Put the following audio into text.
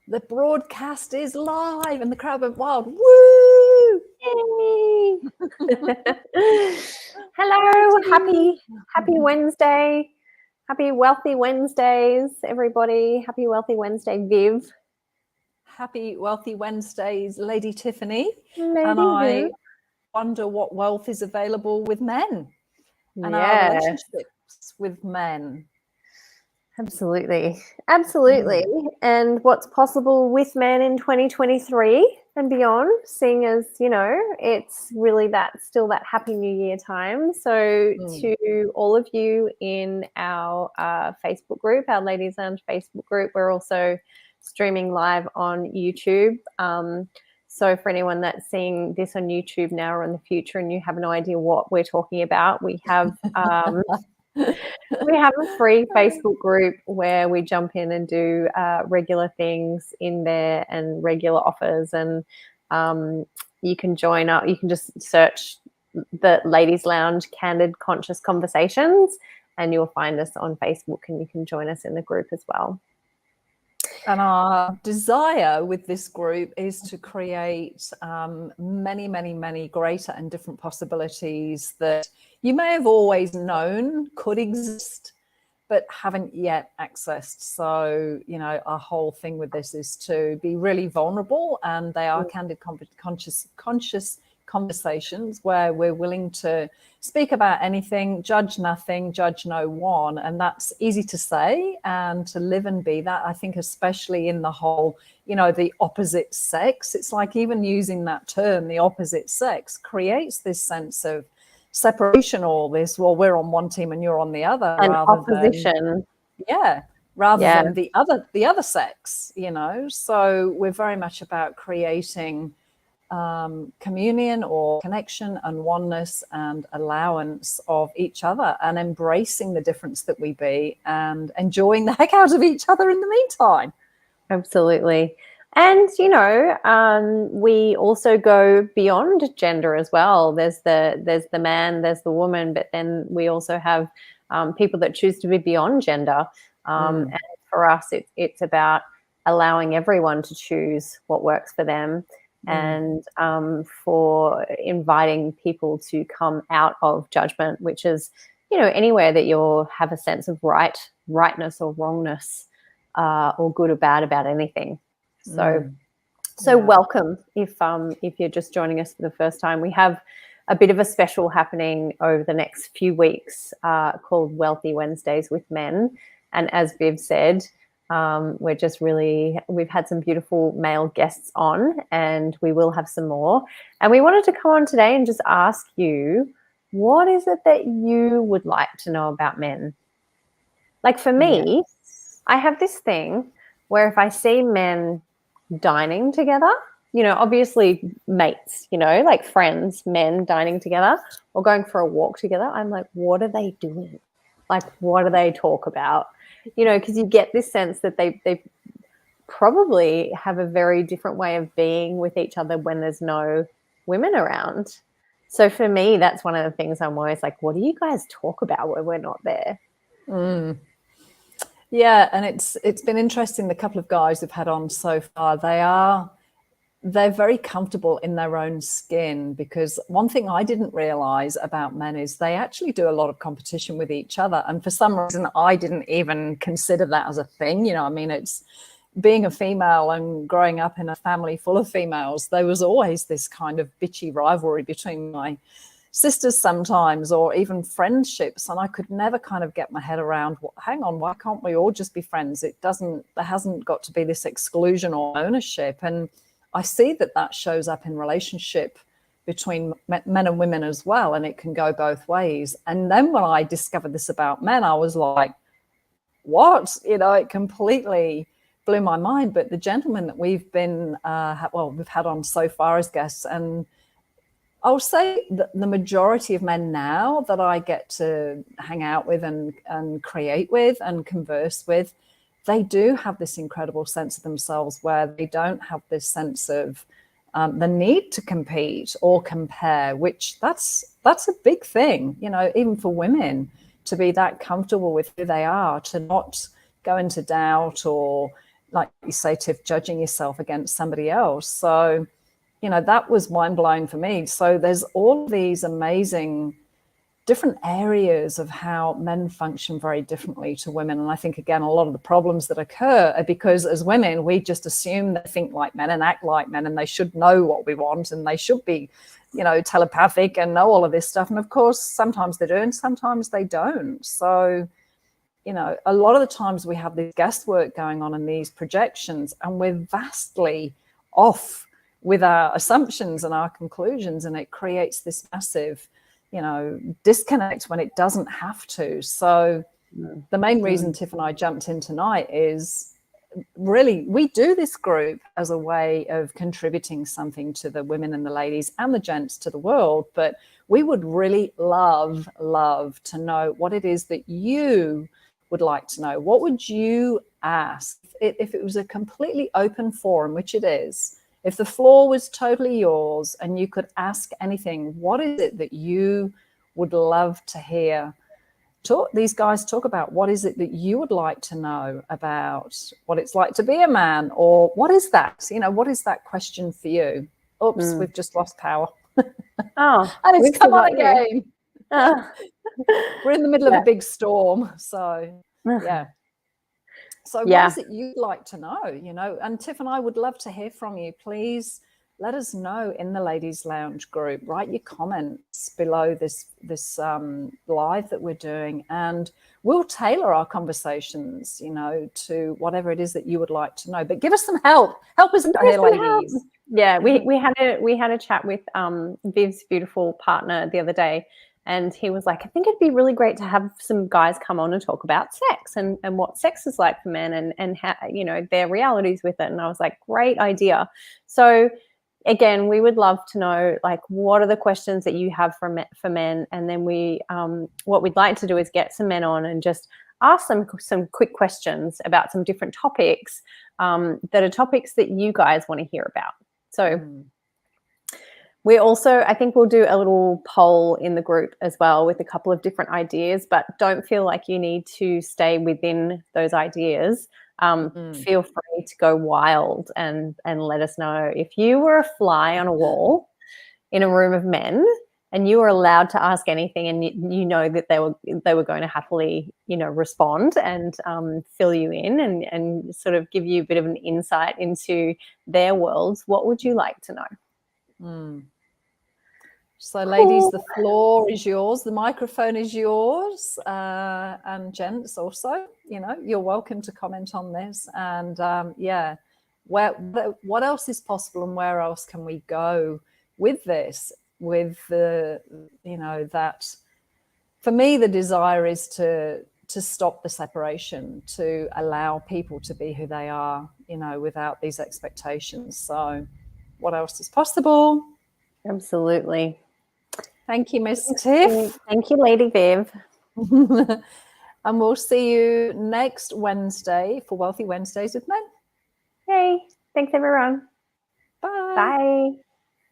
The broadcast is live, and the crowd went wild. Woo! Yay! Hello, happy Wednesday. Happy Wealthy Wednesdays, everybody. Happy Wealthy Wednesday, Viv. Happy Wealthy Wednesdays, Lady Tiffany. Lady and I Viv. wonder what wealth is available with men and our Yes. relationships with men. Absolutely. And what's possible with men in 2023 and beyond, seeing as, it's really still that Happy New Year time. So to all of you in our Facebook group, our Ladies Lounge Facebook group, we're also streaming live on YouTube. So for anyone that's seeing this on YouTube now or in the future and you have no idea what we're talking about, we have we have a free Facebook group where we jump in and do regular things in there and regular offers, and you can join up. You can just search the Ladies Lounge Candid Conscious Conversations and you'll find us on Facebook, and you can join us in the group as well. And our desire with this group is to create many greater and different possibilities that you may have always known could exist, but haven't yet accessed. So, our whole thing with this is to be really vulnerable, and they are candid, conscious conversations where we're willing to speak about anything, judge nothing, judge no one. And that's easy to say, and to live and be that, I think, especially in the whole, the opposite sex. It's like even using that term, the opposite sex, creates this sense of separation, all this, well, we're on one team and you're on the other, and opposition. Rather than the other sex, So we're very much about creating communion or connection and oneness and allowance of each other, and embracing the difference that we be, and enjoying the heck out of each other in the meantime. Absolutely. And, we also go beyond gender as well. There's the man, there's the woman, but then we also have people that choose to be beyond gender. And for us, it's about allowing everyone to choose what works for them, and for inviting people to come out of judgment, which is, anywhere that you have a sense of rightness or wrongness, or good or bad about anything. So welcome if you're just joining us for the first time. We have a bit of a special happening over the next few weeks called Wealthy Wednesdays with Men. And as Viv said, we've had some beautiful male guests on, and we will have some more. And we wanted to come on today and just ask you, what is it that you would like to know about men? Like for me, I have this thing where if I see men dining together, obviously mates, like friends, men dining together or going for a walk together, I'm like, what are they doing? Like, what do they talk about? Because you get this sense that they probably have a very different way of being with each other when there's no women around. So for me, that's one of the things I'm always like, what do you guys talk about when we're not there? Yeah, and it's been interesting, the couple of guys we've had on so far, they're very comfortable in their own skin, because one thing I didn't realize about men is they actually do a lot of competition with each other. And for some reason, I didn't even consider that as a thing. It's being a female and growing up in a family full of females, there was always this kind of bitchy rivalry between my sisters sometimes, or even friendships, and I could never kind of get my head around, hang on, why can't we all just be friends? There hasn't got to be this exclusion or ownership. And I see that shows up in relationship between men and women as well, and it can go both ways. And then when I discovered this about men, I was like, what? It completely blew my mind. But the gentlemen that we've been we've had on so far as guests, and I would say that the majority of men now that I get to hang out with and create with and converse with, they do have this incredible sense of themselves where they don't have this sense of the need to compete or compare, which that's a big thing, even for women, to be that comfortable with who they are, to not go into doubt or like you say, Tiff, judging yourself against somebody else. So, you know, that was mind-blowing for me. So there's all these amazing different areas of how men function very differently to women. And I think, again, a lot of the problems that occur are because as women, we just assume they think like men and act like men, and they should know what we want, and they should be, you know, telepathic and know all of this stuff. And of course, sometimes they do and sometimes they don't. So, you know, a lot of the times we have this guesswork going on in these projections, and we're vastly off with our assumptions and our conclusions, and it creates this massive, you know, disconnect when it doesn't have to. So the main reason Tiff and I jumped in tonight is really we do this group as a way of contributing something to the women and the ladies and the gents to the world, but we would really love to know what it is that you would like to know. What would you ask if it was a completely open forum, which it is? If the floor was totally yours and you could ask anything, what is it that you would love to hear these guys talk about? What is it that you would like to know about what it's like to be a man? Or what is that? You know, what is that question for you? Oops, we've just lost power. Oh, and it's come on again. We're in the middle of a big storm. So, yeah. So what is it you'd like to know, you know? And Tiff and I would love to hear from you. Please let us know in the Ladies Lounge group. Write your comments below this live that we're doing, and we'll tailor our conversations, you know, to whatever it is that you would like to know. But give us some help. Help us out here, ladies. Yeah, we had a chat with Viv's beautiful partner the other day. And he was like, I think it'd be really great to have some guys come on and talk about sex and what sex is like for men and how, you know, their realities with it. And I was like, great idea. So again, we would love to know, like, what are the questions that you have for men? And then we, what we'd like to do is get some men on and just ask them some quick questions about some different topics that are topics that you guys want to hear about. So we also, I think we'll do a little poll in the group as well with a couple of different ideas, but don't feel like you need to stay within those ideas. Feel free to go wild and let us know. If you were a fly on a wall in a room of men and you were allowed to ask anything, and you know that they were going to happily, you know, respond and fill you in and sort of give you a bit of an insight into their worlds, what would you like to know? So ladies, the floor is yours, the microphone is yours, and gents also, you know, you're welcome to comment on this. And yeah, what else is possible and where else can we go with this, with the, you know, that for me the desire is to stop the separation, to allow people to be who they are, you know, without these expectations. So what else is possible? Absolutely. Thank you, Miss Tiff. Thank you, Lady Viv. And we'll see you next Wednesday for Wealthy Wednesdays with Men. Yay. Thanks, everyone. Bye. Bye.